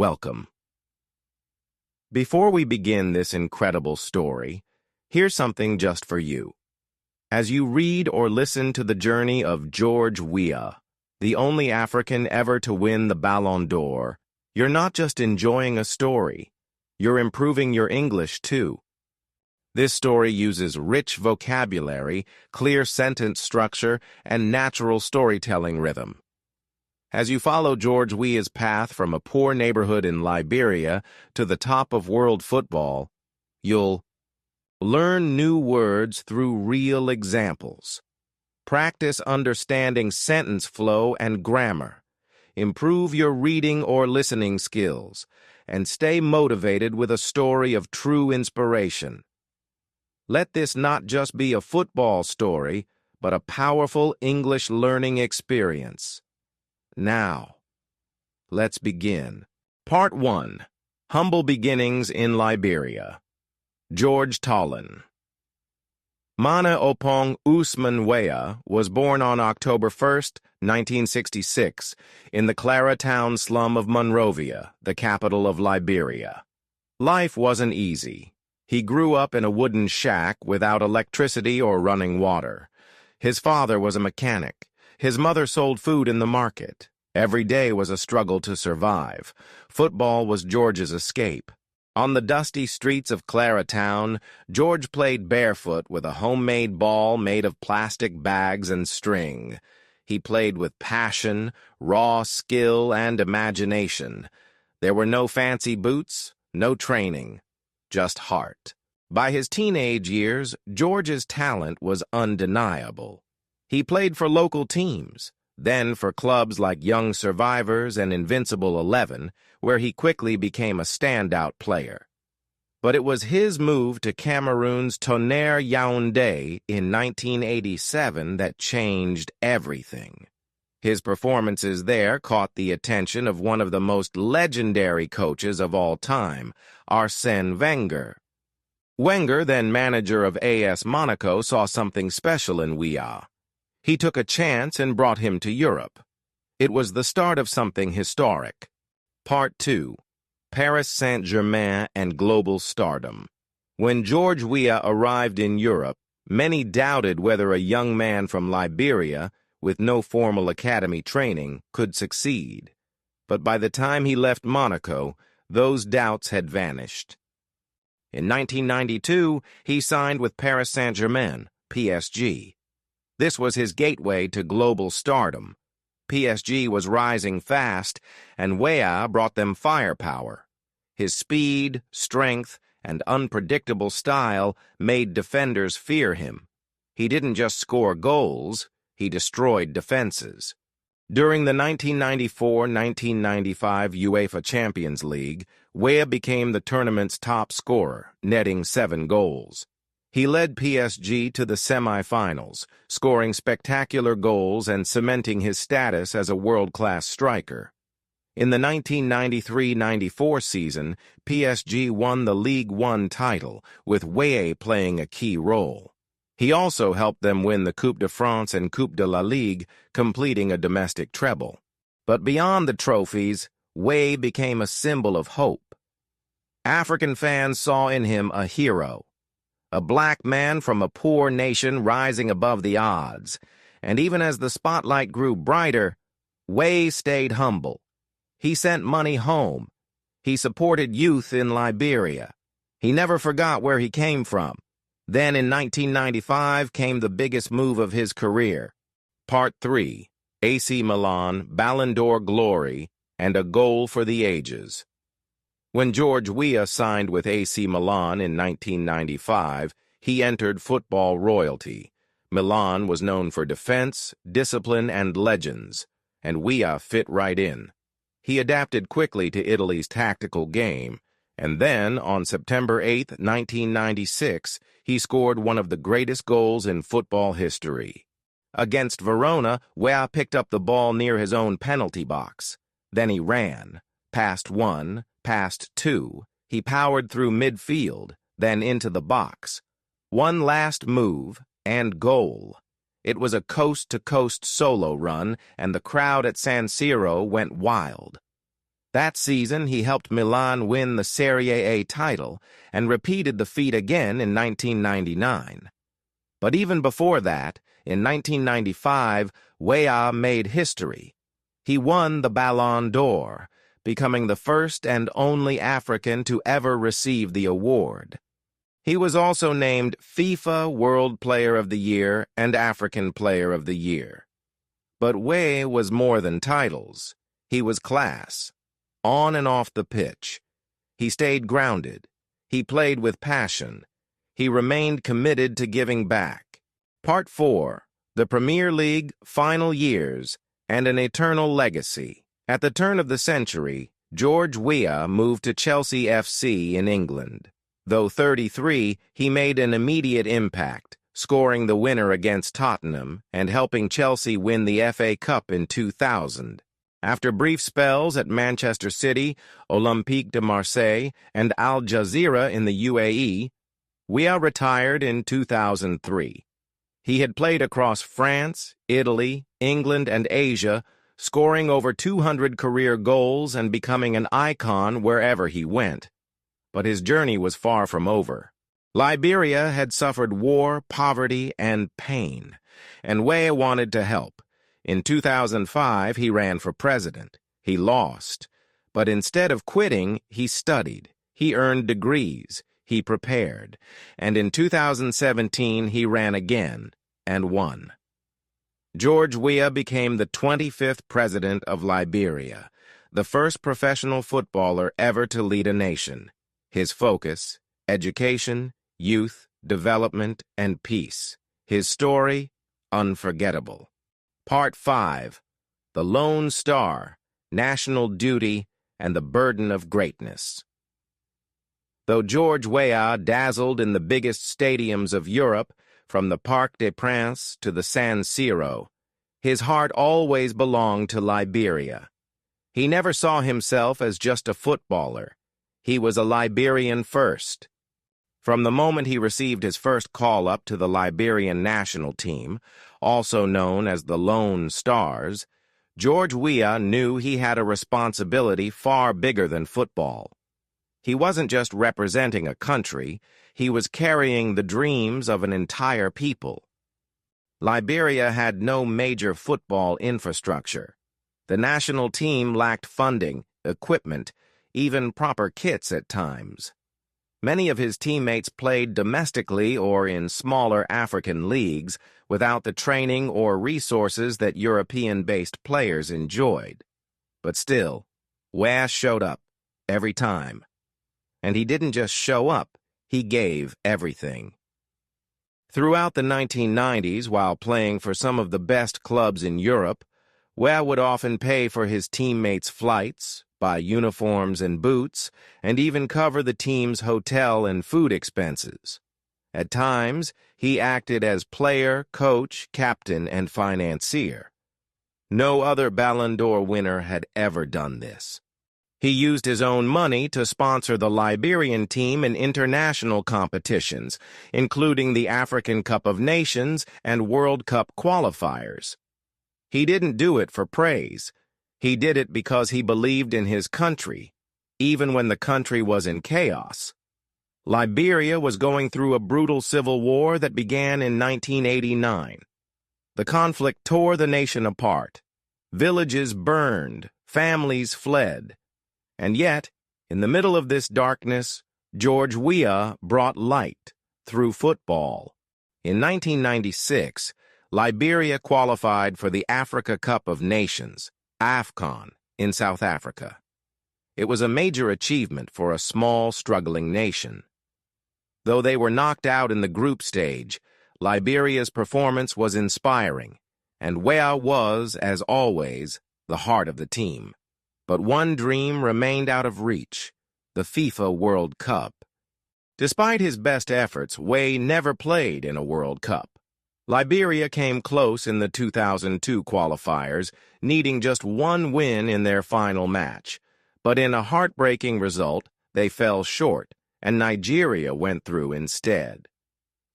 Welcome. Before we begin this incredible story, here's something just for you. As you read or listen to the journey of George Weah, the only African ever to win the Ballon d'Or, you're not just enjoying a story, you're improving your English too. This story uses rich vocabulary, clear sentence structure, and natural storytelling rhythm. As you follow George Weah's path from a poor neighborhood in Liberia to the top of world football, you'll learn new words through real examples, practice understanding sentence flow and grammar, improve your reading or listening skills, and stay motivated with a story of true inspiration. Let this not just be a football story, but a powerful English learning experience. Now, let's begin. Part 1. Humble Beginnings in Liberia. George Weah. Mana Opong Usman Weah was born on October 1, 1966, in the Clara town slum of Monrovia, the capital of Liberia. Life wasn't easy. He grew up in a wooden shack without electricity or running water. His father was a mechanic. His mother sold food in the market. Every day was a struggle to survive. Football was George's escape. On the dusty streets of Clara town, George played barefoot with a homemade ball made of plastic bags and string. He played with passion, raw skill, and imagination. There were no fancy boots, no training, just heart. By his teenage years, George's talent was undeniable. He played for local teams, then for clubs like Young Survivors and Invincible 11, where he quickly became a standout player. But it was his move to Cameroon's Tonnerre Yaoundé in 1987 that changed everything. His performances there caught the attention of one of the most legendary coaches of all time, Arsène Wenger. Wenger, then manager of AS Monaco, saw something special in Weah. He took a chance and brought him to Europe. It was the start of something historic. Part 2. Paris Saint-Germain and Global Stardom. When George Weah arrived in Europe, many doubted whether a young man from Liberia, with no formal academy training, could succeed. But by the time he left Monaco, those doubts had vanished. In 1992, he signed with Paris Saint-Germain, PSG. This was his gateway to global stardom. PSG was rising fast, and Weah brought them firepower. His speed, strength, and unpredictable style made defenders fear him. He didn't just score goals, he destroyed defenses. During the 1994-1995 UEFA Champions League, Weah became the tournament's top scorer, netting 7 goals. He led PSG to the semi-finals, scoring spectacular goals and cementing his status as a world-class striker. In the 1993-94 season, PSG won the Ligue 1 title, with Weah playing a key role. He also helped them win the Coupe de France and Coupe de la Ligue, completing a domestic treble. But beyond the trophies, Weah became a symbol of hope. African fans saw in him a hero. A black man from a poor nation rising above the odds. And even as the spotlight grew brighter, Weah stayed humble. He sent money home. He supported youth in Liberia. He never forgot where he came from. Then in 1995 came the biggest move of his career. Part 3. AC Milan, Ballon d'Or glory, and a goal for the ages. When George Weah signed with AC Milan in 1995, he entered football royalty. Milan was known for defense, discipline, and legends, and Weah fit right in. He adapted quickly to Italy's tactical game, and then, on September 8, 1996, he scored one of the greatest goals in football history. Against Verona, Weah picked up the ball near his own penalty box. Then he ran, passed one, passed two. He powered through midfield, then into the box. One last move, and goal. It was a coast-to-coast solo run, and the crowd at San Siro went wild. That season, he helped Milan win the Serie A title and repeated the feat again in 1999. But even before that, in 1995, Weah made history. He won the Ballon d'Or, becoming the first and only African to ever receive the award. He was also named FIFA World Player of the Year and African Player of the Year. But Weah was more than titles. He was class. On and off the pitch. He stayed grounded. He played with passion. He remained committed to giving back. Part 4. The Premier League, Final Years, and an Eternal Legacy. At the turn of the century, George Weah moved to Chelsea FC in England. Though 33, he made an immediate impact, scoring the winner against Tottenham and helping Chelsea win the FA Cup in 2000. After brief spells at Manchester City, Olympique de Marseille, and Al Jazeera in the UAE, Weah retired in 2003. He had played across France, Italy, England, and Asia, scoring over 200 career goals and becoming an icon wherever he went. But his journey was far from over. Liberia had suffered war, poverty, and pain, and Weah wanted to help. In 2005, he ran for president. He lost. But instead of quitting, he studied. He earned degrees. He prepared. And in 2017, he ran again and won. George Weah became the 25th president of Liberia, the first professional footballer ever to lead a nation. His focus: education, youth, development, and peace. His story: unforgettable. Part 5. The Lone Star, National Duty, and the Burden of Greatness. Though George Weah dazzled in the biggest stadiums of Europe, from the Parc des Princes to the San Siro, his heart always belonged to Liberia. He never saw himself as just a footballer. He was a Liberian first. From the moment he received his first call-up to the Liberian national team, also known as the Lone Stars, George Weah knew he had a responsibility far bigger than football. He wasn't just representing a country, he was carrying the dreams of an entire people. Liberia had no major football infrastructure. The national team lacked funding, equipment, even proper kits at times. Many of his teammates played domestically or in smaller African leagues without the training or resources that European-based players enjoyed. But still, Weah showed up every time. And he didn't just show up, he gave everything. Throughout the 1990s, while playing for some of the best clubs in Europe, Weah would often pay for his teammates' flights, buy uniforms and boots, and even cover the team's hotel and food expenses. At times, he acted as player, coach, captain, and financier. No other Ballon d'Or winner had ever done this. He used his own money to sponsor the Liberian team in international competitions, including the African Cup of Nations and World Cup qualifiers. He didn't do it for praise. He did it because he believed in his country, even when the country was in chaos. Liberia was going through a brutal civil war that began in 1989. The conflict tore the nation apart. Villages burned, families fled. And yet, in the middle of this darkness, George Weah brought light through football. In 1996, Liberia qualified for the Africa Cup of Nations, AFCON, in South Africa. It was a major achievement for a small, struggling nation. Though they were knocked out in the group stage, Liberia's performance was inspiring, and Weah was, as always, the heart of the team. But one dream remained out of reach: the FIFA World Cup. Despite his best efforts, Weah never played in a World Cup. Liberia came close in the 2002 qualifiers, needing just one win in their final match. But in a heartbreaking result, they fell short, and Nigeria went through instead.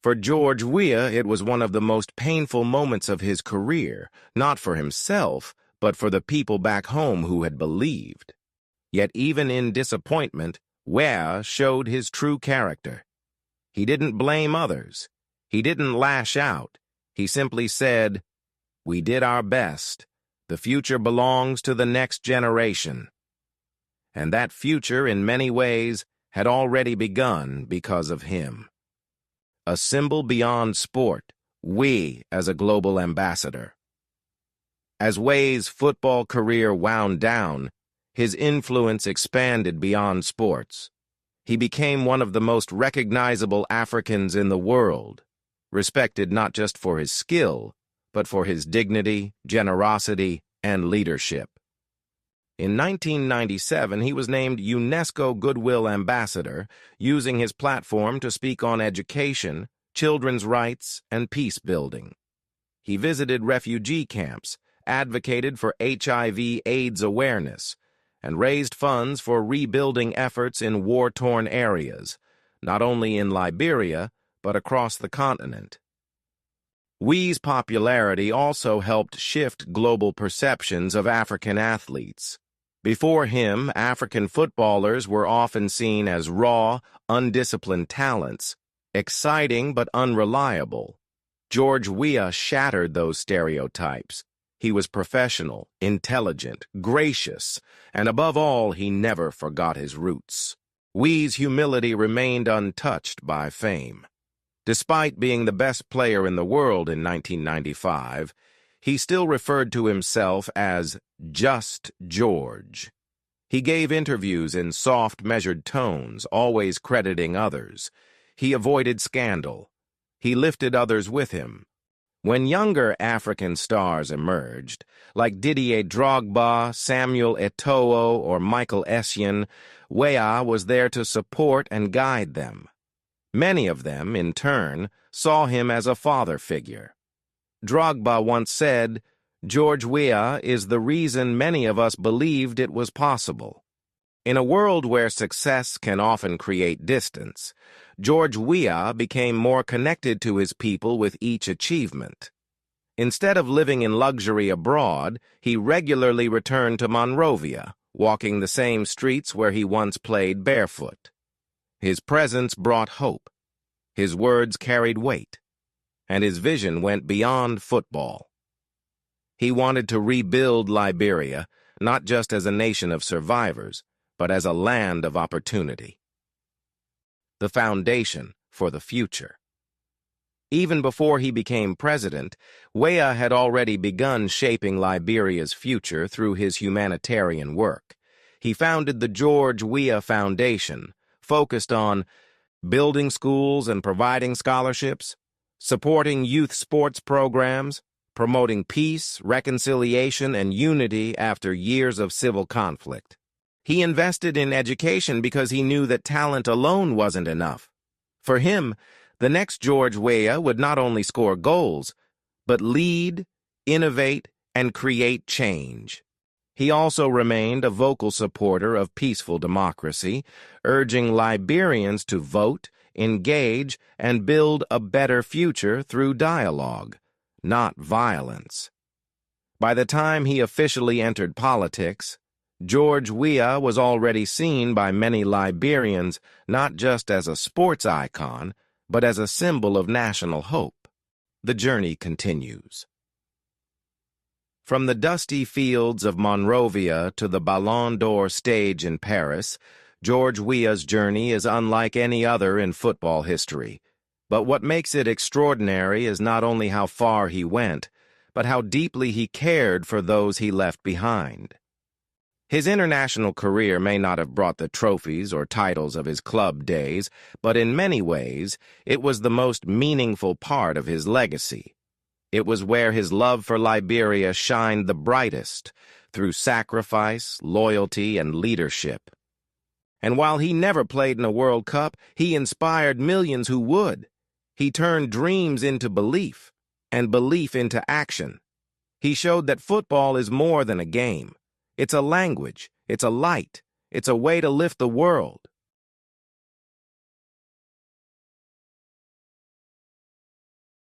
For George Weah, it was one of the most painful moments of his career, not for himself, but for the people back home who had believed. Yet even in disappointment, Weah showed his true character. He didn't blame others. He didn't lash out. He simply said, "We did our best. The future belongs to the next generation." And that future, in many ways, had already begun because of him. A symbol beyond sport, we as a global ambassador. As Weah's football career wound down, his influence expanded beyond sports. He became one of the most recognizable Africans in the world, respected not just for his skill, but for his dignity, generosity, and leadership. In 1997, he was named UNESCO Goodwill Ambassador, using his platform to speak on education, children's rights, and peace building. He visited refugee camps, advocated for HIV/AIDS awareness, and raised funds for rebuilding efforts in war-torn areas, not only in Liberia, but across the continent. Weah's popularity also helped shift global perceptions of African athletes. Before him, African footballers were often seen as raw, undisciplined talents, exciting but unreliable. George Weah shattered those stereotypes. He was professional, intelligent, gracious, and above all, he never forgot his roots. Weah's humility remained untouched by fame. Despite being the best player in the world in 1995, he still referred to himself as just George. He gave interviews in soft, measured tones, always crediting others. He avoided scandal. He lifted others with him. When younger African stars emerged, like Didier Drogba, Samuel Eto'o, or Michael Essien, Weah was there to support and guide them. Many of them, in turn, saw him as a father figure. Drogba once said, "George Weah is the reason many of us believed it was possible." In a world where success can often create distance, George Weah became more connected to his people with each achievement. Instead of living in luxury abroad, he regularly returned to Monrovia, walking the same streets where he once played barefoot. His presence brought hope. His words carried weight. And his vision went beyond football. He wanted to rebuild Liberia, not just as a nation of survivors, but as a land of opportunity. The foundation for the future. Even before he became president, Weah had already begun shaping Liberia's future through his humanitarian work. He founded the George Weah Foundation, focused on building schools and providing scholarships, supporting youth sports programs, promoting peace, reconciliation, and unity after years of civil conflict. He invested in education because he knew that talent alone wasn't enough. For him, the next George Weah would not only score goals, but lead, innovate, and create change. He also remained a vocal supporter of peaceful democracy, urging Liberians to vote, engage, and build a better future through dialogue, not violence. By the time he officially entered politics, George Weah was already seen by many Liberians not just as a sports icon, but as a symbol of national hope. The journey continues. From the dusty fields of Monrovia to the Ballon d'Or stage in Paris, George Weah's journey is unlike any other in football history. But what makes it extraordinary is not only how far he went, but how deeply he cared for those he left behind. His international career may not have brought the trophies or titles of his club days, but in many ways, it was the most meaningful part of his legacy. It was where his love for Liberia shined the brightest, through sacrifice, loyalty, and leadership. And while he never played in a World Cup, he inspired millions who would. He turned dreams into belief, and belief into action. He showed that football is more than a game. It's a language, it's a light, it's a way to lift the world.